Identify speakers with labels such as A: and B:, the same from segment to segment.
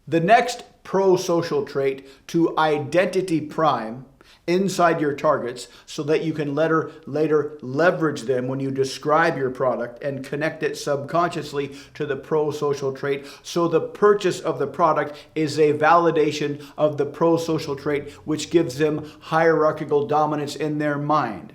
A: The next pro-social trait to identity prime inside your targets so that you can later leverage them when you describe your product and connect it subconsciously to the pro-social trait. So the purchase of the product is a validation of the pro-social trait, which gives them hierarchical dominance in their mind.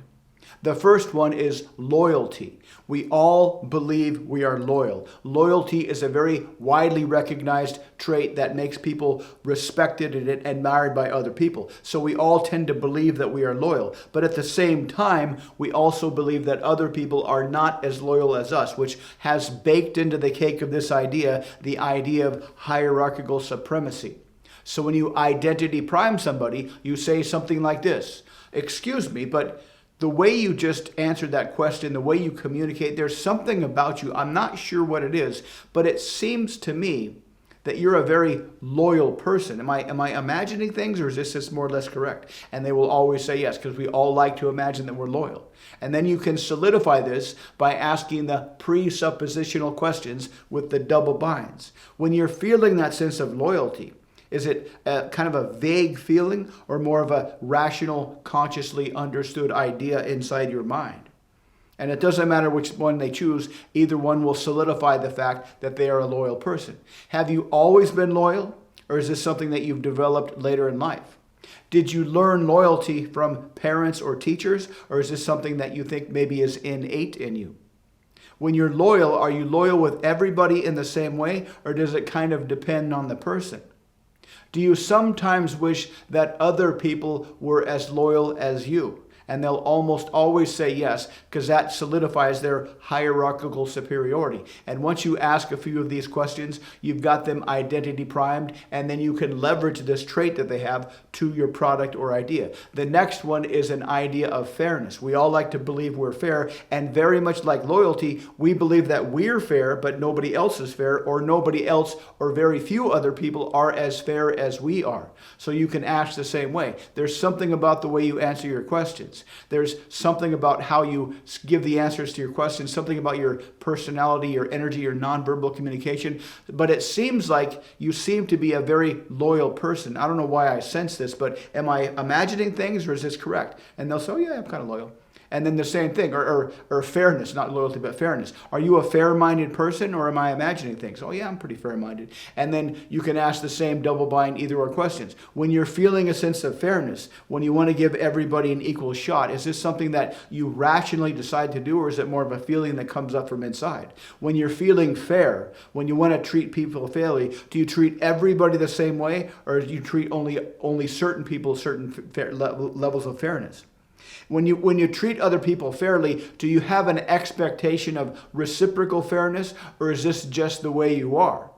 A: The first one is loyalty. We all believe we are loyal. Loyalty is a very widely recognized trait that makes people respected and admired by other people. So we all tend to believe that we are loyal. But at the same time, we also believe that other people are not as loyal as us, which has baked into the cake of this idea, the idea of hierarchical supremacy. So when you identity prime somebody, you say something like this: "Excuse me, but the way you just answered that question, the way you communicate, there's something about you. I'm not sure what it is, but it seems to me that you're a very loyal person. Am I imagining things, or is this just more or less correct?" And they will always say yes, because we all like to imagine that we're loyal. And then you can solidify this by asking the presuppositional questions with the double binds. When you're feeling that sense of loyalty, is it kind of a vague feeling or more of a rational, consciously understood idea inside your mind? And it doesn't matter which one they choose, either one will solidify the fact that they are a loyal person. Have you always been loyal, or is this something that you've developed later in life? Did you learn loyalty from parents or teachers, or is this something that you think maybe is innate in you? When you're loyal, are you loyal with everybody in the same way, or does it kind of depend on the person? Do you sometimes wish that other people were as loyal as you? And they'll almost always say yes, because that solidifies their hierarchical superiority. And once you ask a few of these questions, you've got them identity primed, and then you can leverage this trait that they have to your product or idea. The next one is an idea of fairness. We all like to believe we're fair, and very much like loyalty, we believe that we're fair, but nobody else is fair, or nobody else or very few other people are as fair as we are. So you can ask the same way. There's something about the way you answer your questions. There's something about how you give the answers to your questions, something about your personality, your energy, your nonverbal communication. But it seems like you seem to be a very loyal person. I don't know why I sense this, but am I imagining things, or is this correct? And they'll say, "Oh yeah, I'm kind of loyal." And then the same thing, or fairness, not loyalty, but fairness. Are you a fair-minded person, or am I imagining things? "Oh yeah, I'm pretty fair-minded." And then you can ask the same double-bind either-or questions. When you're feeling a sense of fairness, when you want to give everybody an equal shot, is this something that you rationally decide to do, or is it more of a feeling that comes up from inside? When you're feeling fair, when you want to treat people fairly, do you treat everybody the same way, or do you treat only certain people certain levels of fairness? When you treat other people fairly, do you have an expectation of reciprocal fairness, or is this just the way you are?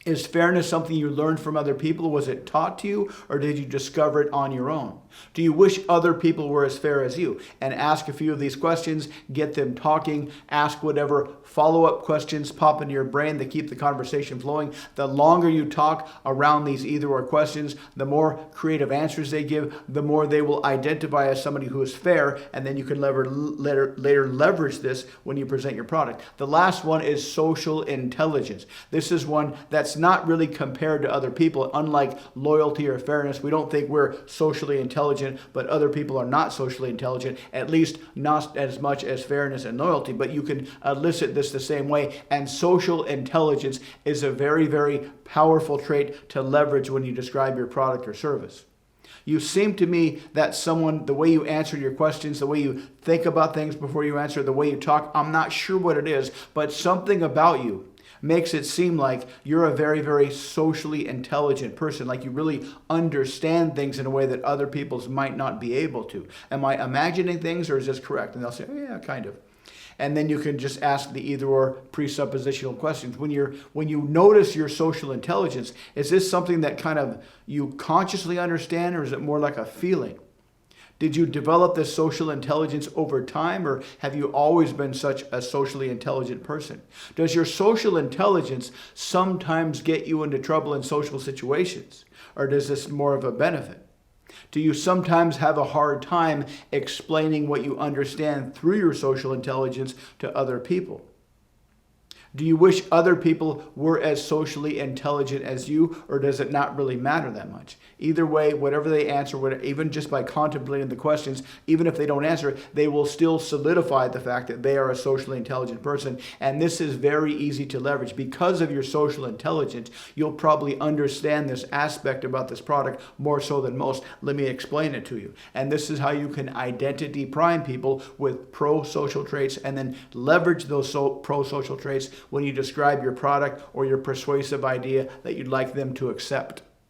A: Is fairness something you learned from other people? Was it taught to you, or did you discover it on your own? Do you wish other people were as fair as you? And ask a few of these questions, get them talking, ask whatever follow-up questions pop into your brain that keep the conversation flowing. The longer you talk around these either-or questions, the more creative answers they give, the more they will identify as somebody who is fair, and then you can later leverage this when you present your product. The last one is social intelligence. This is one that's not really compared to other people. Unlike loyalty or fairness, we don't think we're socially intelligent, but other people are not socially intelligent, at least not as much as fairness and loyalty. But you can elicit this the same way. And social intelligence is a very, very powerful trait to leverage when you describe your product or service. You seem to me that someone, the way you answer your questions, the way you think about things before you answer, the way you talk, I'm not sure what it is, but something about you makes it seem like you're a very, very socially intelligent person, like you really understand things in a way that other people might not be able to. Am I imagining things, or is this correct? And they'll say, "Oh, yeah, kind of." And then you can just ask the either-or presuppositional questions. When you notice your social intelligence, is this something that kind of you consciously understand, or is it more like a feeling? Did you develop this social intelligence over time, or have you always been such a socially intelligent person? Does your social intelligence sometimes get you into trouble in social situations, or does this more of a benefit? Do you sometimes have a hard time explaining what you understand through your social intelligence to other people? Do you wish other people were as socially intelligent as you, or does it not really matter that much? Either way, whatever they answer, even just by contemplating the questions, even if they don't answer it, they will still solidify the fact that they are a socially intelligent person. And this is very easy to leverage. Because of your social intelligence, you'll probably understand this aspect about this product more so than most. Let me explain it to you. And this is how you can identity prime people with pro-social traits and then leverage those pro-social traits when you describe your product or your persuasive idea that you'd like them to accept.